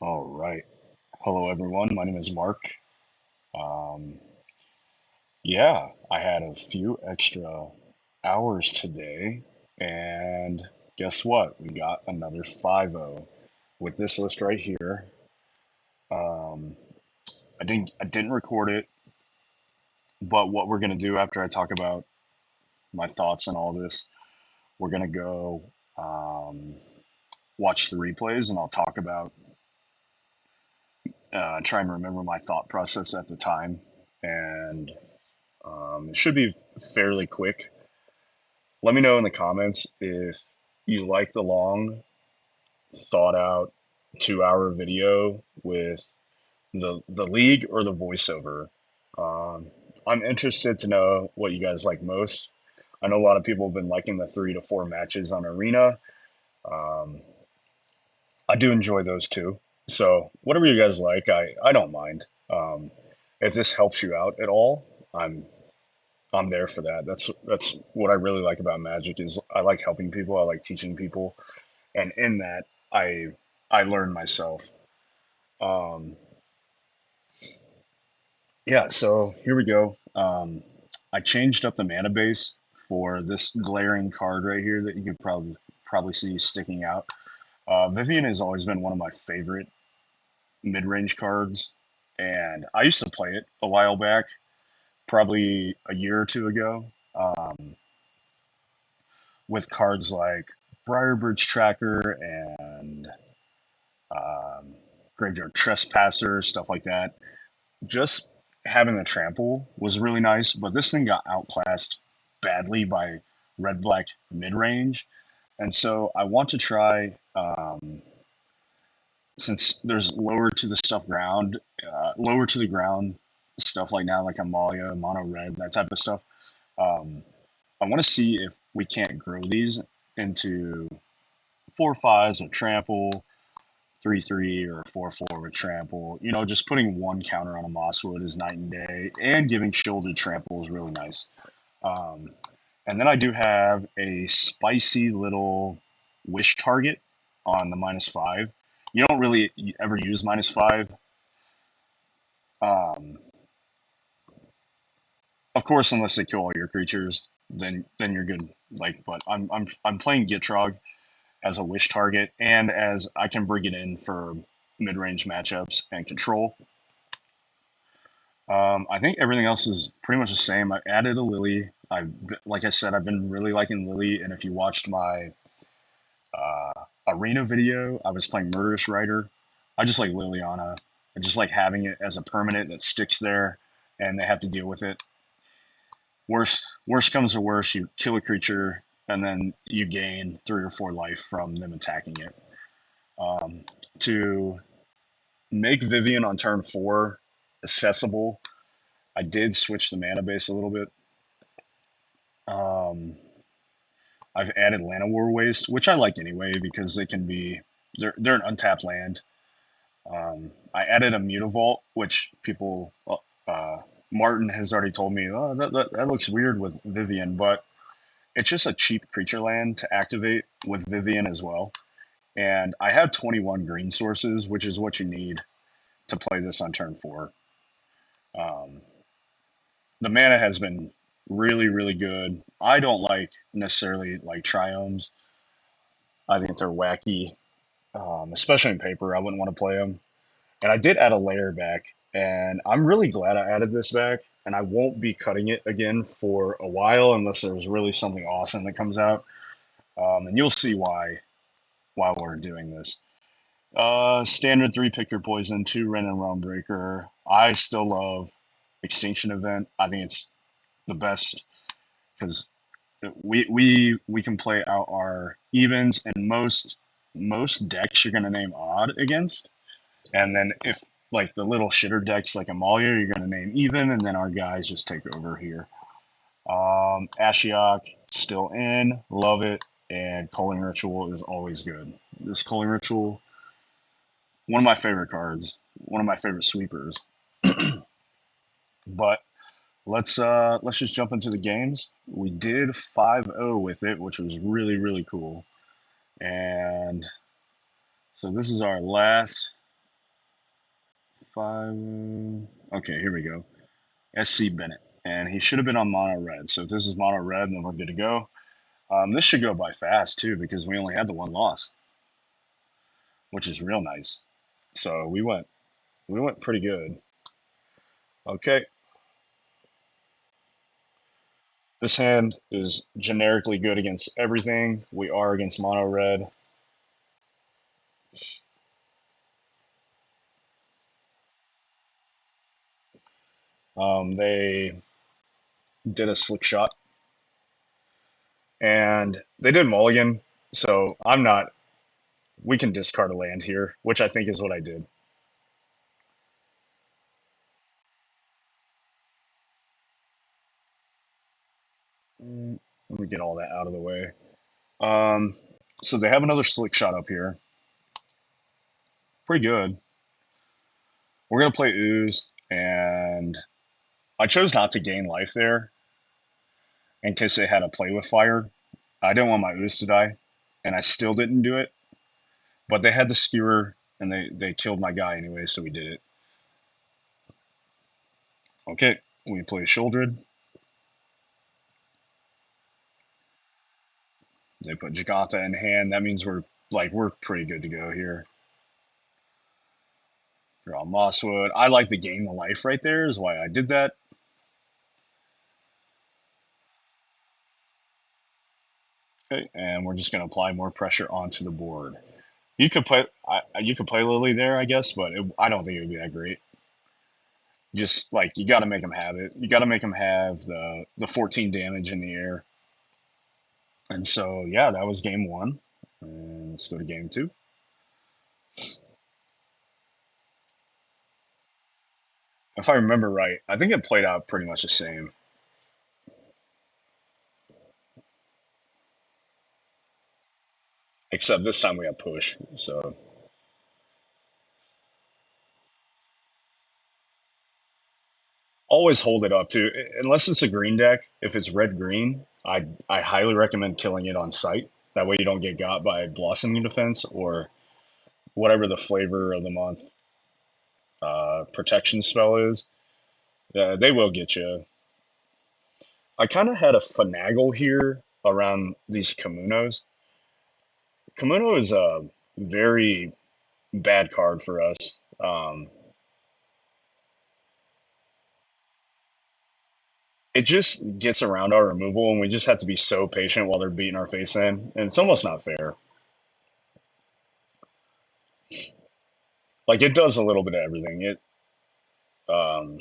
All right. Hello, everyone. My name is Mark. Um, yeah, I had a few extra hours today, and guess what? We got another 5-0 with this list right here. Um, I didn't record it, but what we're gonna do after I talk about my thoughts and all this, we're gonna go um, watch the replays, and I'll talk about try and remember my thought process at the time, and it should be fairly quick. Let me know in the comments if you like the long, thought out 2 hour video with the league or the voiceover. Um, I'm interested to know what you guys like most. I know a lot of people have been liking the 3 to 4 matches on Arena. Um, I do enjoy those too. So whatever you guys like, I don't mind. If this helps you out at all, I'm I'm there for that. That's what I really like about Magic is I like helping people. I like teaching people, and in that, I I learn myself. Um, yeah. So here we go. I changed up the mana base for this glaring card right here that you could probably see sticking out. Vivian has always been one of my favorite mid range cards, and I used to play it a while back, probably a year or two ago. With cards like Briarbridge Tracker and um, Graveyard Trespasser, stuff like that. Just having the trample was really nice, but this thing got outclassed badly by red black mid range. And so I want to try, since there's lower to the ground stuff like now, like Amalia, Mono Red, that type of stuff. Um, I want to see if we can't grow these into 4/5s or trample, 3/3 or 4/4 with trample. Just putting one counter on a Mosswood is night and day, and giving shielded trample is really nice. Um, and then I do have a spicy little wish target on the -5. You don't really ever use -5. Um, of course, unless they kill all your creatures, then you're good. But I'm playing Gitrog as a wish target, and as I can bring it in for mid-range matchups and control. I think everything else is pretty much the same. I added a Lily. Like I said, I've been really liking Lily, and if you watched my arena video, I was playing Murderous Rider. I just like Liliana. I just like having it as a permanent that sticks there, and they have to deal with it. Worst comes to worst, you kill a creature, and then you gain 3 or 4 life from them attacking it. Um, to make Vivian on turn 4 accessible, I did switch the mana base a little bit. Um, I've added Llanowar Waste, which I like anyway because they're an untapped land. I added a Mutavault, which people Martin has already told me, oh, that looks weird with Vivian, but it's just a cheap creature land to activate with Vivian as well. And I have 21 green sources, which is what you need to play this on turn 4. Um, the mana has been really, really good. I don't like necessarily like triomes. I think they're wacky, especially in paper. I wouldn't want to play them. And I did add a layer back, and I'm really glad I added this back. And I won't be cutting it again for a while unless there's really something awesome that comes out. And you'll see why we're doing this. Standard 3 pick your poison, 2 Ren and Realm Breaker. I still love Extinction Event. I think it's the best because we can play out our evens, and most decks you're gonna name odd against, and then if like the little shitter decks like Amalia, you're gonna name even, and then our guys just take over here. Ashiok still in, love it, and Culling Ritual is always good. This Culling Ritual, one of my favorite cards, one of my favorite sweepers. But let's just jump into the games. We did 5-0 with it, which was really really cool. And so this is our last. 5. Okay, here we go. SC Bennett. And he should have been on mono red. So if this is mono red, then we're good to go. This should go by fast too because we only had the one loss, which is real nice. So we went pretty good. Okay, this hand is generically good against everything. We are against mono red. They did a slick shot and they did mulligan. So I'm not. We can discard a land here, which I think is what I did. Let me get all that out of the way. Um, so they have another slick shot up here. Pretty good. We're gonna play ooze, and I chose not to gain life there in case they had a play with fire. I didn't want my ooze to die, and I still didn't do it. But they had the skewer, and they killed my guy anyway, so we did it. Okay, we play Shouldred. They put Jagata in hand. That means we're pretty good to go here. Draw Mosswood. I like the gain the life right there. Is why I did that. Okay, and we're just gonna apply more pressure onto the board. You could play Lily there, I guess, but I don't think it would be that great. Just like you got to make them have it. You got to make them have the 14 damage in the air. And so yeah, that was game one. And let's go to game two. If I remember right, I think it played out pretty much the same. Except this time we got push. So always hold it up too. Unless it's a green deck. If it's red green, I highly recommend killing it on sight. That way you don't get got by blossoming defense or whatever the flavor of the month protection spell is. They will get you. I kind of had a finagle here around these Kamunos. Kamuno is a very bad card for us. It just gets around our removal, and we just have to be so patient while they're beating our face in, and it's almost not fair. Like it does a little bit of everything. Um,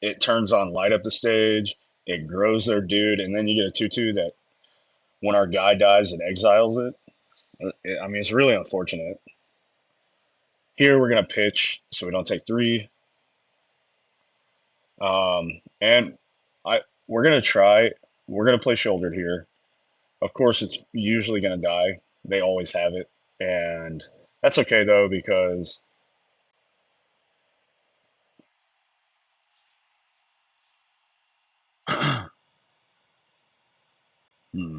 it turns on light up the stage. It grows their dude, and then you get a two-two that when our guy dies, it exiles it. I mean, it's really unfortunate. Here we're gonna pitch so we don't take three. And we're gonna try. We're gonna play shouldered here. Of course, it's usually gonna die. They always have it, and that's okay though because hmm.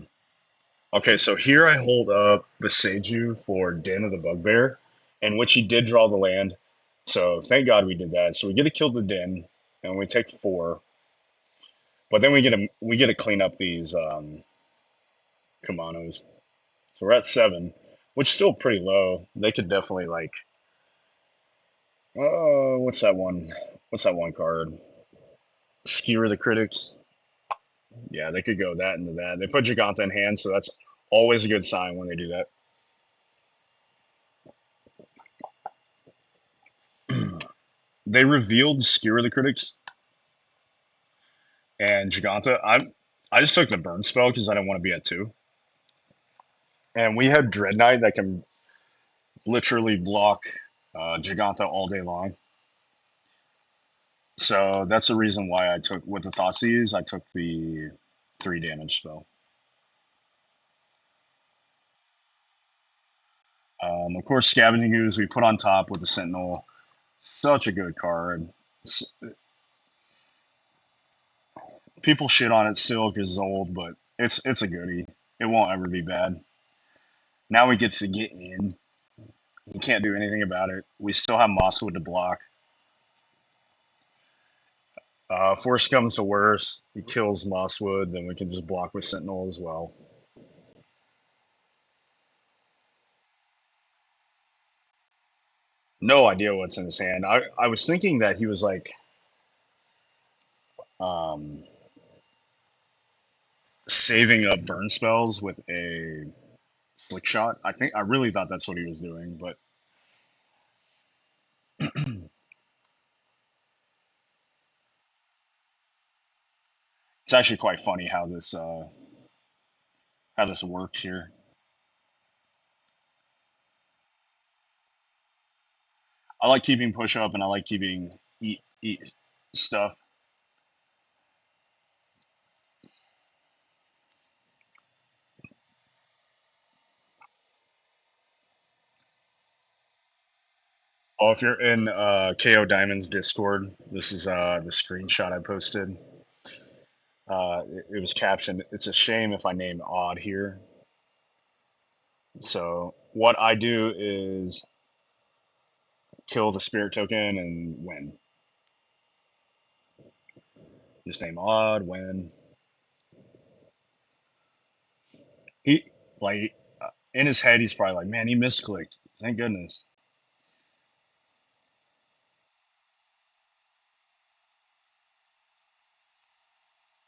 Okay. So here I hold up the Seiju for Den of the Bugbear, in which he did draw the land. So thank God we did that. So we get to kill the Den, and we take four. But then we get to clean up these Kamanos. So we're at seven, which is still pretty low. They could definitely like what's that one? What's that one card? Skewer the Critics. Yeah, they could go that into that. They put Giganta in hand, so that's always a good sign when they do that. They revealed Skewer the Critics and Giganta. I just took the burn spell because I didn't want to be at two. And we have Dread Knight that can literally block Giganta all day long. So that's the reason why I took with the Thoughtseize, I took the 3 damage spell. Of course, Scavenging Ooze we put on top with the Sentinel. Such a good card. People shit on it still because it's old, but it's a goodie. It won't ever be bad. Now we get to get in. You can't do anything about it. We still have Mosswood to block. If worse comes to worse, he kills Mosswood, then we can just block with Sentinel as well. No idea what's in his hand. I was thinking that he was like um, saving up burn spells with a flick shot. I really thought that's what he was doing, but it's actually quite funny how this works here. I like keeping push up and I like keeping eat stuff. Oh, if you're in KO Diamond's Discord, this is the screenshot I posted. It was captioned, "It's a shame if I name Odd here." So what I do is kill the spirit token and win. Just name Odd, win. He like in his head, he's probably like, "Man, he misclicked. Thank goodness."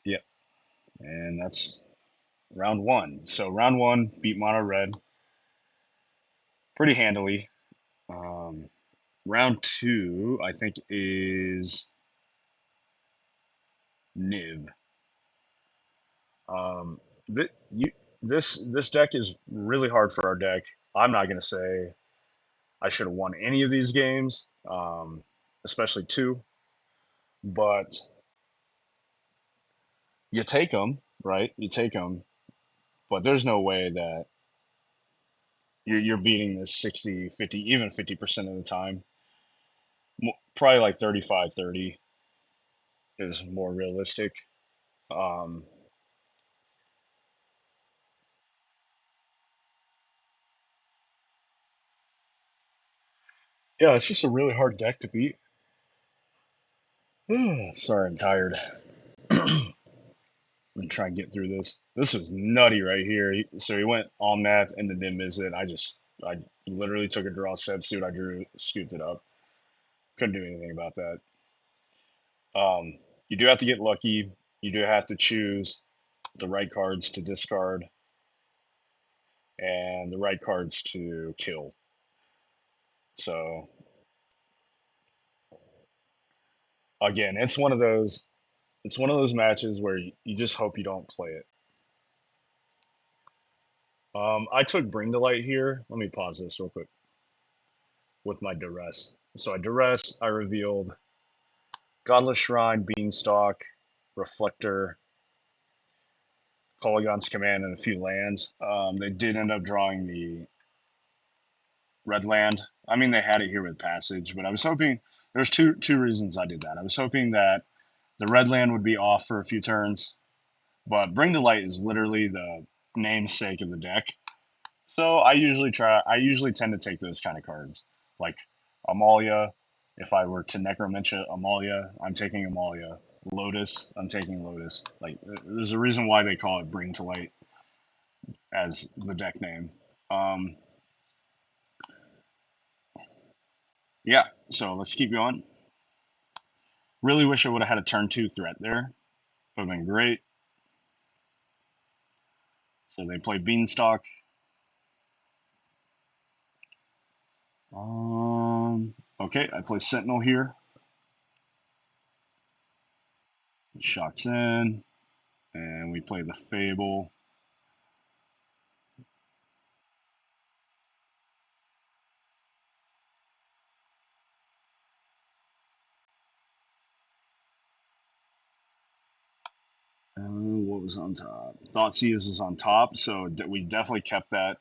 Yep, and that's round one. So round one beat Mono Red pretty handily. Um, Round two, I think, is Niv. Um, th- you, this deck is really hard for our deck. I'm not gonna say I should have won any of these games, especially two, but you take them, right? You take them, but there's no way that you're beating this 60, 50, even 50% of the time. Probably like 35-30 is more realistic. Um, yeah, it's just a really hard deck to beat. Sorry, I'm tired. And try and get through this. This was nutty right here. So he went all math and then didn't miss it. I literally took a draw step, see what I drew, scooped it up. Couldn't do anything about that. You do have to get lucky. You do have to choose the right cards to discard and the right cards to kill. So again, it's one of those matches where you just hope you don't play it. I took Bring to Light here. Let me pause this real quick with my duress. So I duress. I revealed Godless Shrine, Beanstalk, Reflector, Polygon's Command, and a few lands. They did end up drawing the red land. I mean, they had it here with Passage, but I was hoping there's two reasons I did that. I was hoping that the red land would be off for a few turns, but Bring to Light is literally the namesake of the deck. So I usually tend to take those kind of cards. Like Amalia, if I were to Necromentia Amalia, I'm taking Amalia. Lotus, I'm taking Lotus. Like there's a reason why they call it Bring to Light as the deck name. Um, yeah, so let's keep going. Really wish I would have had a turn two threat there. Would have been great. So they play Beanstalk. Okay, I play Sentinel here. Shocks in, and we play the Fable. What was on top? Thoughtseize is on top, so we definitely kept that.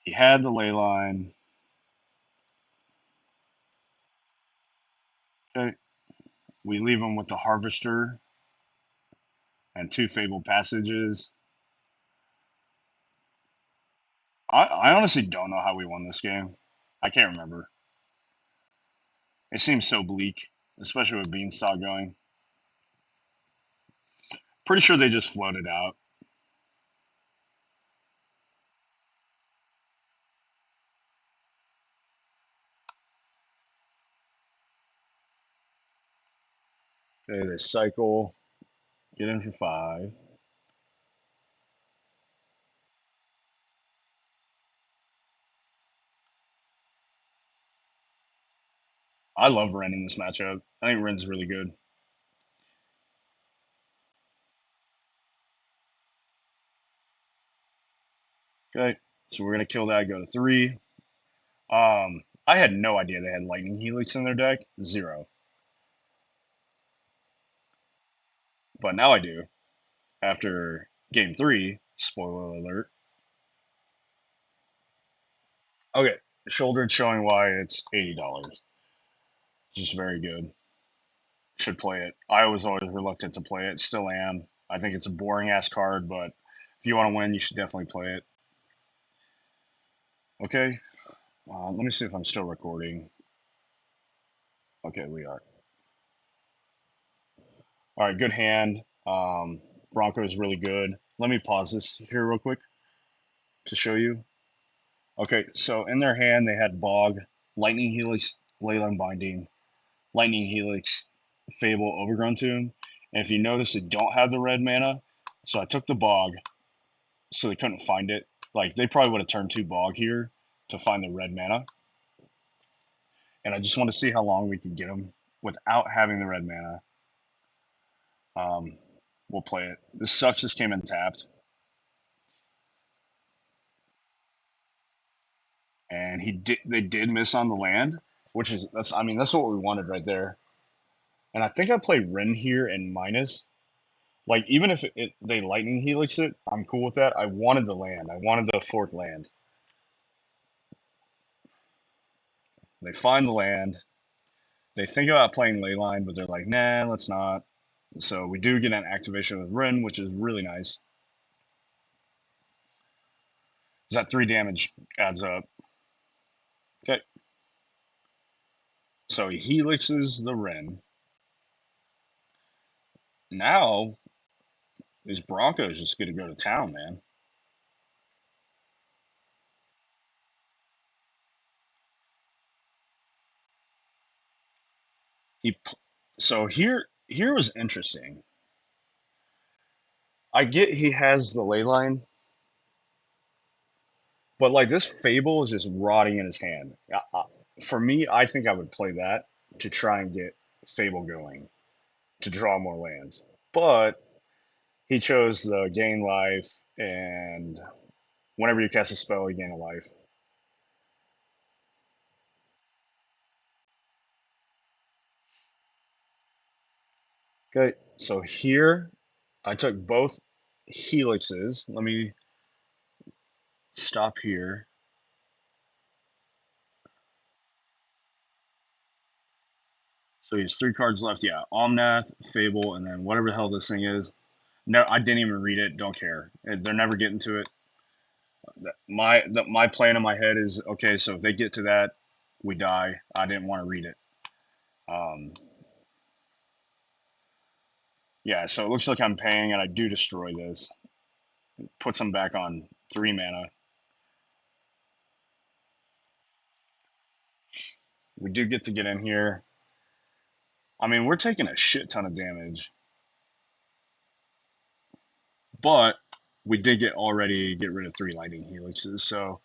He had the ley line. Okay, we leave him with the Harvester and two Fabled Passages. I honestly don't know how we won this game. I can't remember. It seems so bleak, especially with Beanstalk going. Pretty sure they just floated out. Okay, they cycle, get in for 5. I love Ren in this matchup. I think Ren's really good. Okay, so we're gonna kill that. Go to 3. I had no idea they had Lightning Helix in their deck. 0. But now I do. After game 3, spoiler alert. Okay, shouldered showing why it's $80. Just very good. Should play it. I was always reluctant to play it. Still am. I think it's a boring ass card, but if you want to win, you should definitely play it. Okay. Let me see if I'm still recording. Okay, we are. All right, good hand. Bronco is really good. Let me pause this here real quick to show you. Okay, so in their hand, they had Bog, Lightning Helix, Leyline Binding, Lightning Helix, Fable, Overgrown Tomb. And if you notice, they don't have the red mana. So I took the Bog, so they couldn't find it. Like, they probably would have turned 2 Bog here to find the red mana. And I just want to see how long we can get them without having the red mana. Um, we'll play it. This sucks. This came in tapped. And they did miss on the land, which is that's what we wanted right there. And I think I played Ren here and minus. Like even if they lightning helix it, I'm cool with that. I wanted the land. I wanted the fork land. They find the land. They think about playing Leyline, but they're like, nah, let's not. So we do get an activation with Ren, which is really nice. That 3 damage adds up. Okay. So he helixes the Ren. Now his Broncos just going to go to town, man. He so here was interesting. I get he has the ley line, but like this Fable is just rotting in his hand. For me, I think I would play that to try and get Fable going to draw more lands. But he chose the gain life, and whenever you cast a spell, you gain a life. Okay, so here I took both helixes. Let me stop here. So he has 3 cards left. Yeah, Omnath, Fable, and then whatever the hell this thing is. No, I didn't even read it. Don't care. They're never getting to it. My plan in my head is okay. So if they get to that, we die. I didn't want to read it. Um, yeah. So it looks like I'm paying, and I do destroy this. Puts them back on 3 mana. We do get in here. I mean, we're taking a shit ton of damage, but we did get rid of 3 lightning helixes. So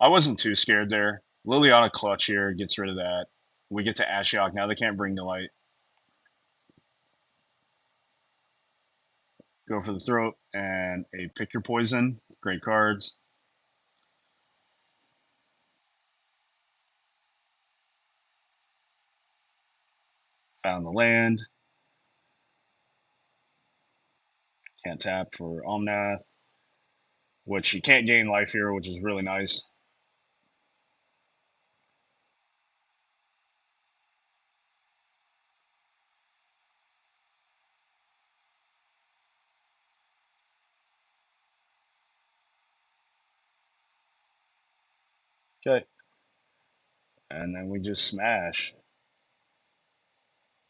I wasn't too scared there. Liliana Clutch here gets rid of that. We get to Ashiok. Now they can't bring to light. Go for the throat and a pick your poison. Great cards. Found the land. Can't tap for Omnath, which you can't gain life here, which is really nice. Okay. and then we just smash.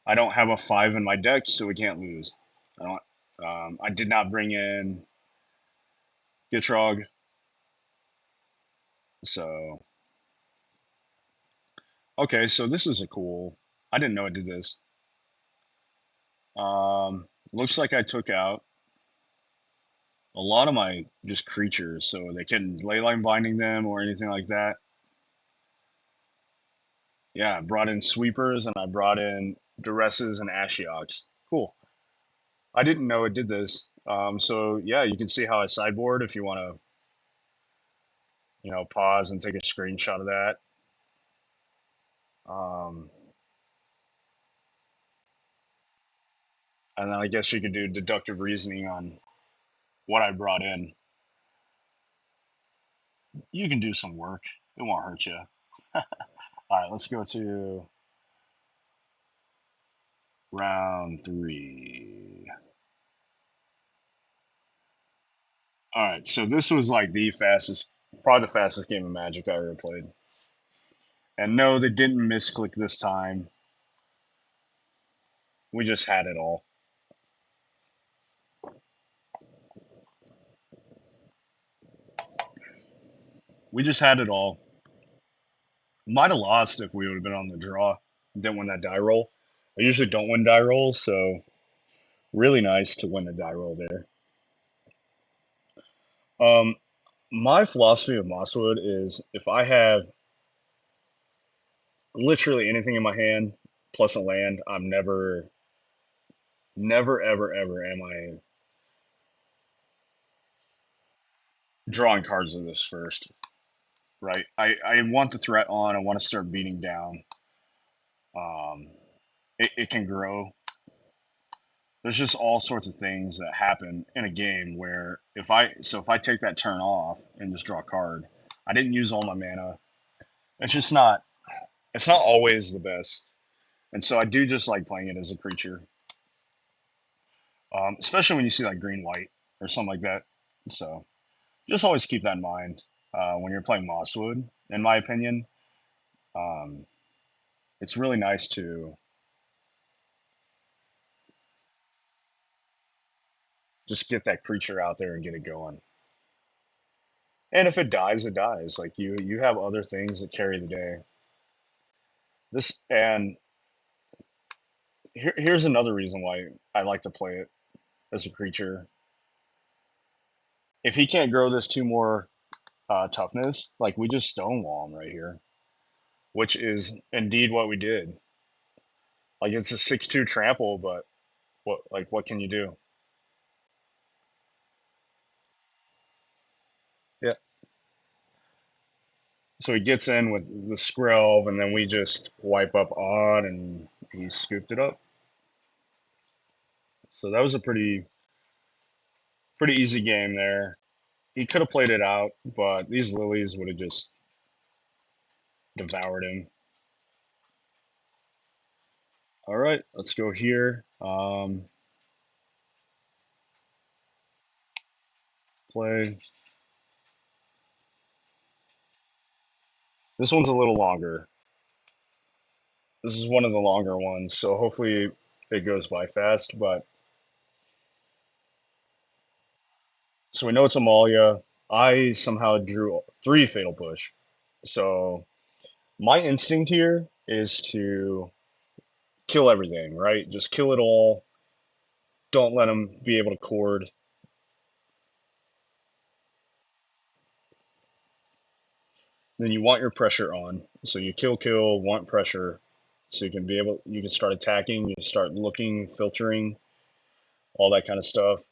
I don't have a 5 in my deck, so we can't lose. I don't. I did not bring in Gitrog, so okay. So this is a cool. I didn't know it did this. Looks like I took out a lot of my just creatures, so they couldn't leyline binding them or anything like that. Yeah, I brought in sweepers and I brought in duresses and ashioks. Cool. I didn't know it did this. So yeah, you can see how I sideboard if you want to, pause and take a screenshot of that. Um, and then I guess you could do deductive reasoning on what I brought in. You can do some work. It won't hurt you. All right, let's go to round 3. All right, so this was like the fastest, probably the fastest game of Magic I ever played. And no, they didn't misclick this time. We just had it all. We just had it all. Might have lost if we would have been on the draw. Didn't win that die roll. I usually don't win die rolls, so really nice to win a die roll there. Um, my philosophy of Mosswood is if I have literally anything in my hand plus a land, I'm never, ever, ever am I drawing cards of this first, right? I want the threat on. I want to start beating down. Um, it can grow. There's just all sorts of things that happen in a game where if I take that turn off and just draw a card, I didn't use all my mana. It's just not it's not always the best. And so I do just like playing it as a creature, especially when you see like green white or something like that. So just always keep that in mind when you're playing Mosswood. In my opinion, um, it's really nice to just get that creature out there and get it going. And if it dies, it dies. Like you have other things that carry the day. This and here's another reason why I like to play it as a creature. If he can't grow this 2 more toughness, like we just stonewall him right here, which is indeed what we did. Like it's a 6-2 trample, but what can you do? Yeah. So he gets in with the Skrelv, and then we just wipe up on, and he scooped it up. So that was a pretty easy game there. He could have played it out, but these lilies would have just devoured him. All right, let's go here. Play. This one's a little longer. This is one of the longer ones, so hopefully it goes by fast. But so we know it's Amalia. I somehow drew 3 Fatal Push. So my instinct here is to kill everything, right? Just kill it all. Don't let them be able to cord. Then you want your pressure on. So you kill, want pressure. So you can start attacking, you can start looking, filtering, all that kind of stuff.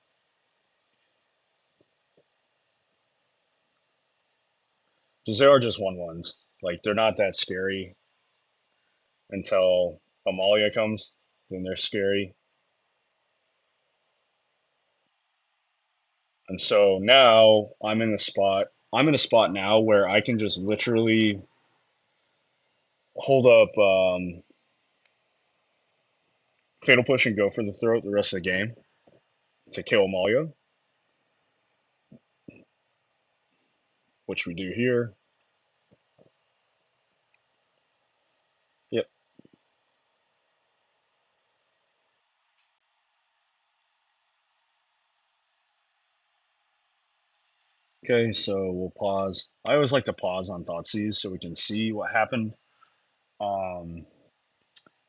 Because they are just 1/1s. Like they're not that scary until Amalia comes. Then they're scary. And so now I'm in a spot. I'm in a spot now where I can just literally hold up Fatal Push and go for the throat the rest of the game to kill Amalia, which we do here. Okay, so we'll pause. I always like to pause on Thoughtseize so we can see what happened. Um,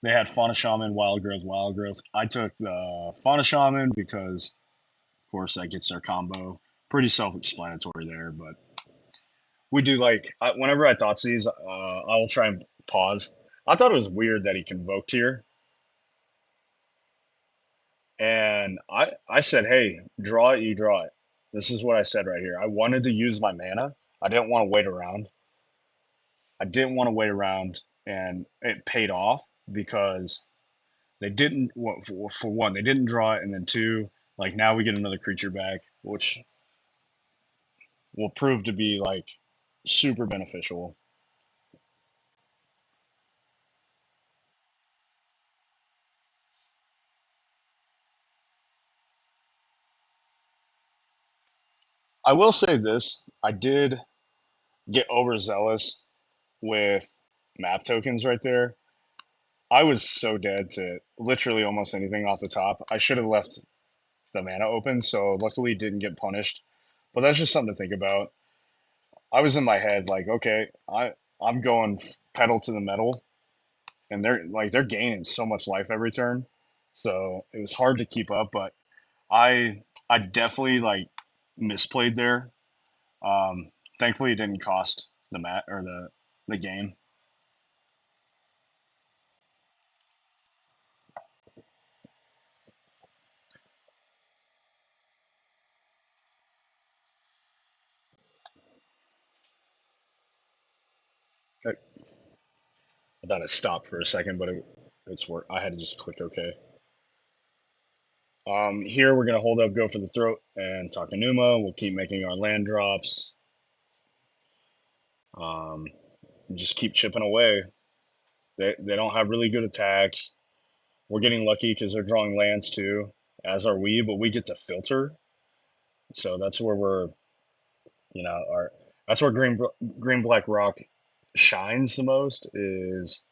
they had Fauna Shaman, Wild Growth, Wild Growth. I took the Fauna Shaman because, of course, that gets their combo. Pretty self-explanatory there, but we do whenever I Thoughtseize, I will try and pause. I thought it was weird that he convoked here, and I said, "Hey, draw it, you draw it." This is what I said right here. I wanted to use my mana. I didn't want to wait around. I didn't want to wait around, and it paid off because they didn't. Well, for one, they didn't draw it, and then two, like now we get another creature back, which will prove to be like super beneficial. I will say this: I did get overzealous with map tokens right there. I was so dead to literally almost anything off the top. I should have left the mana open, so luckily didn't get punished. But that's just something to think about. I was in my head like, okay, I'm going pedal to the metal, and they're gaining so much life every turn, so it was hard to keep up. But I definitely like misplayed there. Thankfully, it didn't cost the mat or the game. I, I thought it stopped for a second, but it's work. I had to just click OK. Here we're gonna hold up, go for the throat, and Takanuma. We'll keep making our land drops. Um, just keep chipping away. They don't have really good attacks. We're getting lucky because they're drawing lands too, as are we. But we get to filter, so that's where we're our that's where green black rock shines the most. Is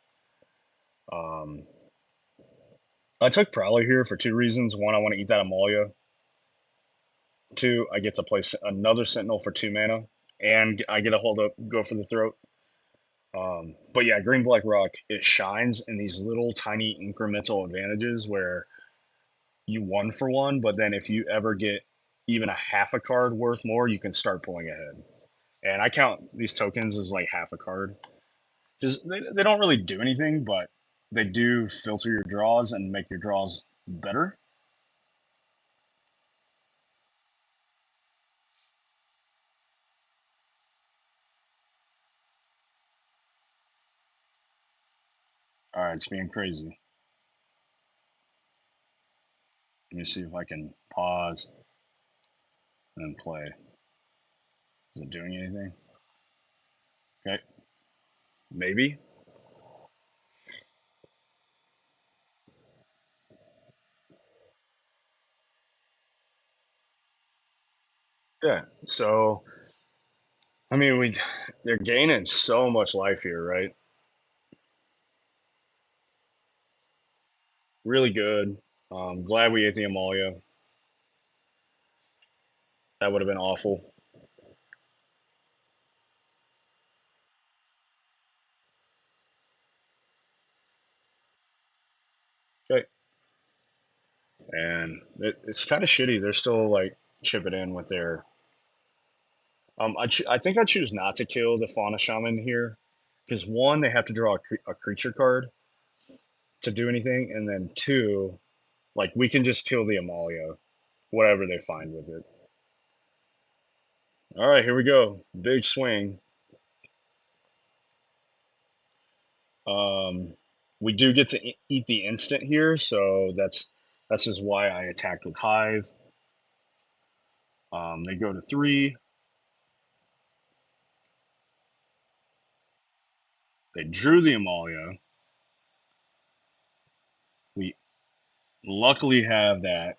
um, I took Prowler here for two reasons. One, I want to eat that Amalia. Two, I get to play another Sentinel for two mana, and I get a hold up, go for the throat. But yeah, Green Black Rock, it shines in these little tiny incremental advantages where you won for one, but then if you ever get even a half a card worth more, you can start pulling ahead. And I count these tokens as like half a card. Just they don't really do anything, but they do filter your draws and make your draws better. All right, it's being crazy. Let me see if I can pause and play. Is it doing anything? Okay, maybe. Yeah. So I mean, they're gaining so much life here, right? Really good. Glad we ate the Amalia. That would have been awful. Okay. And it's kind of shitty. They're still like chipping in with their. I think I choose not to kill the Fauna Shaman here because one, they have to draw a creature card to do anything, and then two, like we can just kill the Amalia, whatever they find with it. All right, here we go. Big swing. Um, we do get to eat the instant here, so that's just why I attacked with Hive. They go to three. They drew the Amalia. We luckily have that.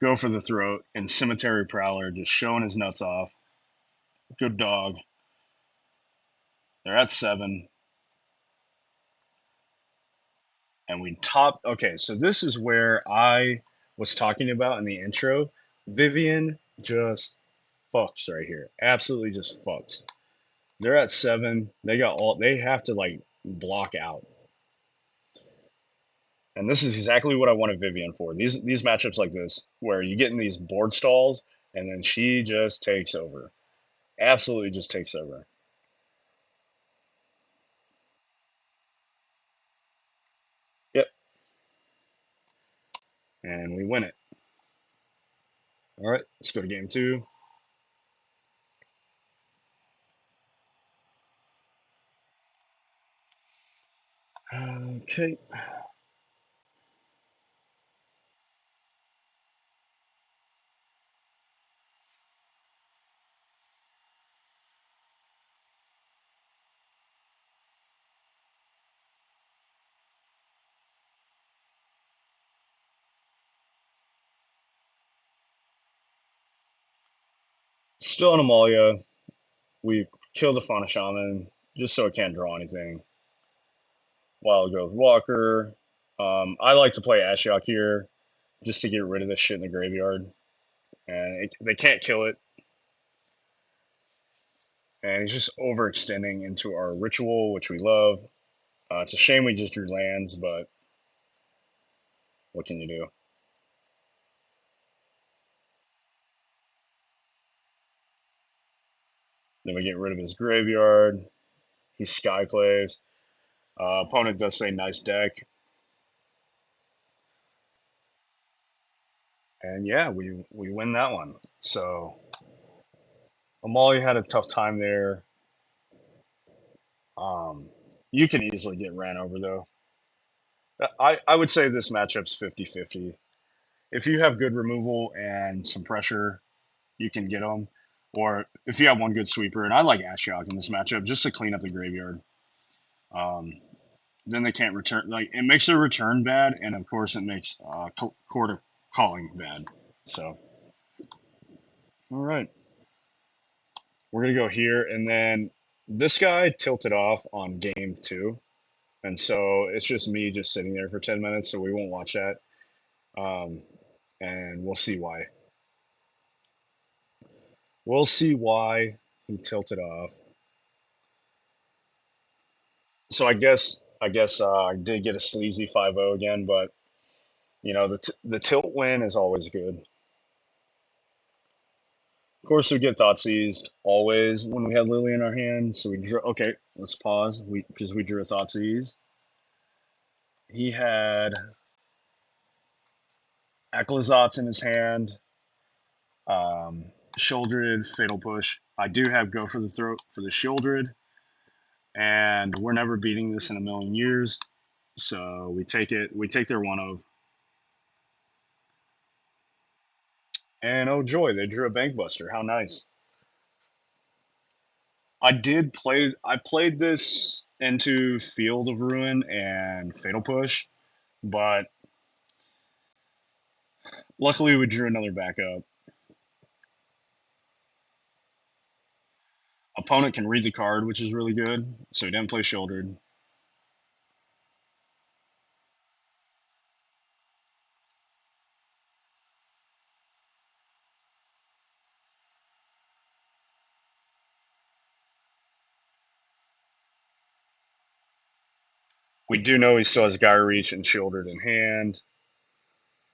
Go for the throat and Cemetery Prowler just showing his nuts off. Good dog. They're at seven. And we top. Okay, so this is where I was talking about in the intro. Vivian just fucks right here. Absolutely just fucks. They're at 7. They got all. They have to like block out. And this is exactly what I wanted Vivian for. These matchups like this, where you get in these board stalls, and then she just takes over. Absolutely, just takes over. Yep, and we win it. All right, let's go to game 2. Okay, still on Amalia. We kill the Fauna Shaman just so it can't draw anything. Wild Growth Walker. I like to play Ashiok here just to get rid of this shit in the graveyard. And they can't kill it. And he's just overextending into our ritual, which we love. It's a shame we just drew lands, but what can you do? Then we get rid of his graveyard. He sky plays. Opponent does say nice deck. And yeah, we win that one. So Amalia had a tough time there. Um, you can easily get ran over though. I would say this matchup's 50-50. If you have good removal and some pressure, you can get them. Or if you have one good sweeper, and I like Ashiok in this matchup just to clean up the graveyard. Um, then they can't return. Like it makes their return bad, and of course it makes court of calling bad. So, all right, we're gonna go here, and then this guy tilted off on game 2, and so it's just me just sitting there for 10 minutes. So we won't watch that, um, and we'll see why. We'll see why he tilted off. So I guess I did get a sleazy 5-0 again, but the tilt win is always good. Of course, we get Thoughtseize always when we had Lily in our hand. So we drew. Okay, let's pause. We drew a Thoughtseize. He had Ecclesotz in his hand. Shieldred, Fatal Push. I do have Go for the Throat for the Shieldred, and we're never beating this in a million years. So we take it. We take their 1 of. And oh joy, they drew a Bankbuster. How nice. I played this into Field of Ruin and Fatal Push, but luckily we drew another backup. Opponent can read the card, which is really good. So he didn't play Shieldred. We do know he still has Gyre Reach and Shieldred in hand.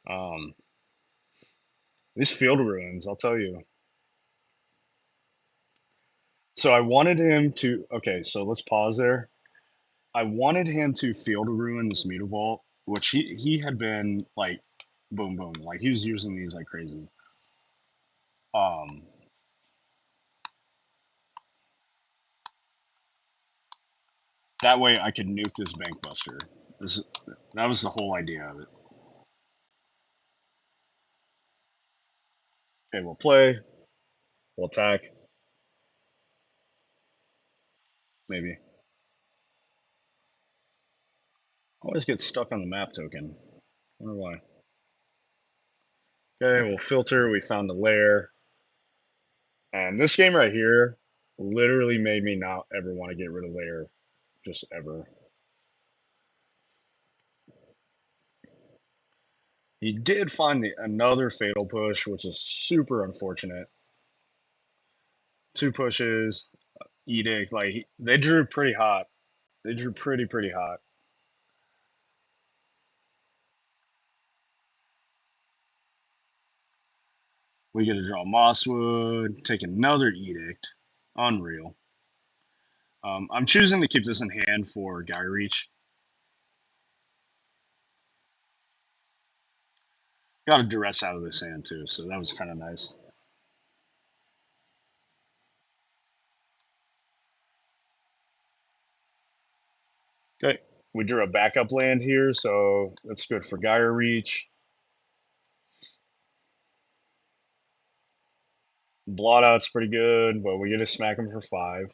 Um, these Field of Ruins, I'll tell you. So I wanted him to. Okay, so let's pause there. I wanted him to Field of Ruin this Mutavault, which he had been like boom boom, like he was using these like crazy. Um, that way I could nuke this Bankbuster. This that was the whole idea of it. Okay, we'll play. We'll attack. Maybe. Always get stuck on the map token. I wonder why. Okay, we'll filter. We found a lair. And this game right here literally made me not ever want to get rid of lair. Just ever. He did find another fatal push, which is super unfortunate. 2 pushes, edict. Like they drew pretty hot. They drew pretty hot. We get to draw Mosswood, take another edict. Unreal. I'm choosing to keep this in hand for Guy Reach. Got a duress out of this hand too, so that was kind of nice. Okay, we drew a backup land here, so that's good for Gyre Reach. Blotout's pretty good, but we get to smack him for 5.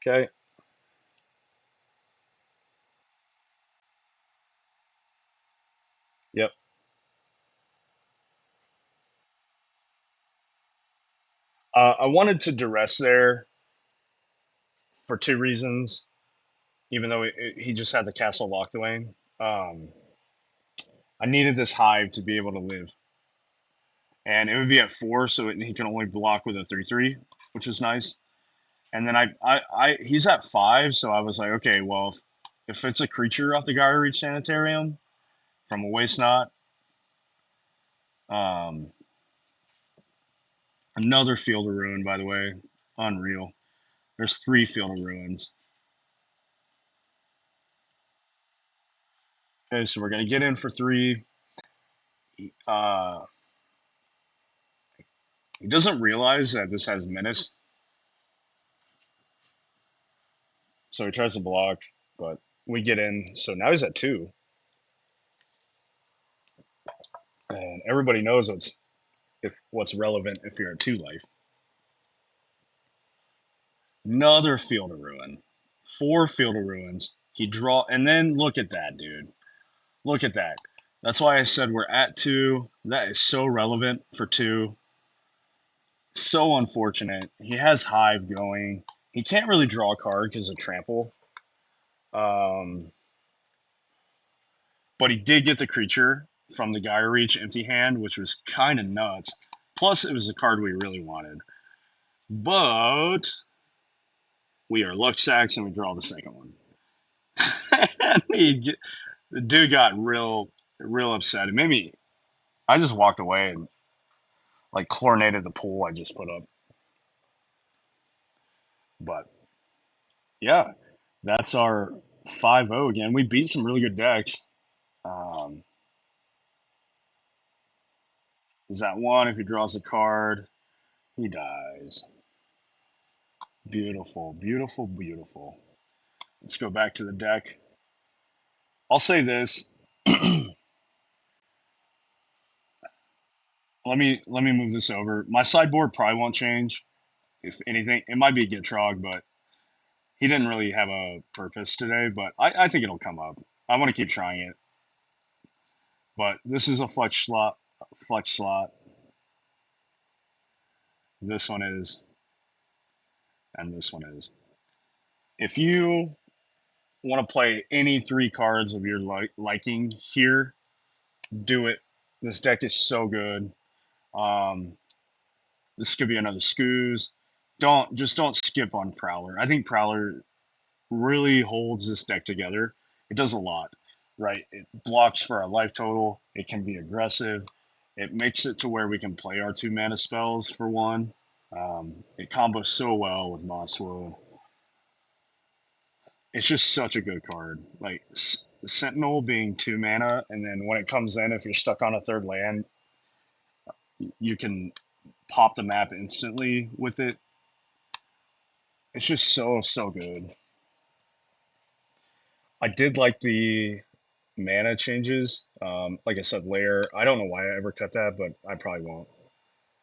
Okay, yep. I wanted to duress there for 2 reasons, even though he just had the castle locked away. I needed this hive to be able to live, and it would be at 4, so he can only block with a 3/3, which is nice. And then he's at 5, so I was like, okay, well, if it's a creature off the Gyre Reach Sanitarium from a waste not, um, another Field of Ruin, by the way, unreal. There's 3 Field of Ruins. Okay, so we're gonna get in for 3. Uh, he doesn't realize that this has menace, so he tries to block, but we get in. So now he's at 2, and everybody knows what's relevant if you're at 2 life. Another Field of Ruin, 4 Field of Ruins. He draw, and then look at that, dude. Look at that. That's why I said we're at 2. That is so relevant for 2. So unfortunate. He has Hive going. He can't really draw a card because of trample. Um, but he did get the creature from the Gyre Reach empty hand, which was kind of nuts. Plus, it was a card we really wanted. But we are luck sacks and we draw the second one. The dude got real upset. It made me. I just walked away and like chlorinated the pool I just put up. But yeah, that's our 5-0 again. We beat some really good decks. Um, is that one? If he draws a card, he dies. Beautiful, beautiful, beautiful. Let's go back to the deck. I'll say this. Let me move this over. My sideboard probably won't change. If anything, it might be a Gitrog, but he didn't really have a purpose today. But I think it'll come up. I want to keep trying it. But this is a flex slot. Flex slot. This one is, and this one is. If you want to play any 3 cards of your liking here, do it. This deck is so good. Um, this could be another Scoos. Don't skip on Prowler. I think Prowler really holds this deck together. It does a lot, right? It blocks for our life total. It can be aggressive. It makes it to where we can play our 2 mana spells for 1. It combos so well with Mosswood. It's just such a good card. Like Sentinel being 2 mana, and then when it comes in, if you're stuck on a 3rd land, you can pop the map instantly with it. It's just so good. I did like the mana changes. Like I said, layer. I don't know why I ever cut that, but I probably won't.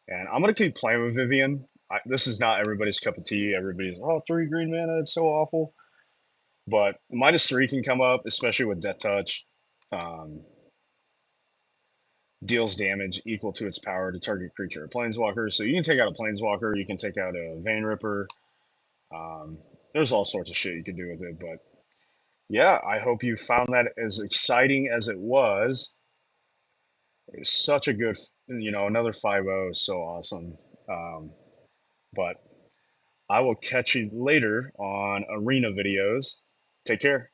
And I'm gonna keep playing with Vivian. This is not everybody's cup of tea. Everybody's 3 green mana. It's so awful. But -3 can come up, especially with Death Touch. Um, deals damage equal to its power to target creature or planeswalker. So you can take out a planeswalker, you can take out a Vein Ripper. There's all sorts of shit you can do with it, but Yeah, I hope you found that as exciting as it was. It was such a good, another 5-0 is so awesome. Um, but I will catch you later on arena videos. Take care.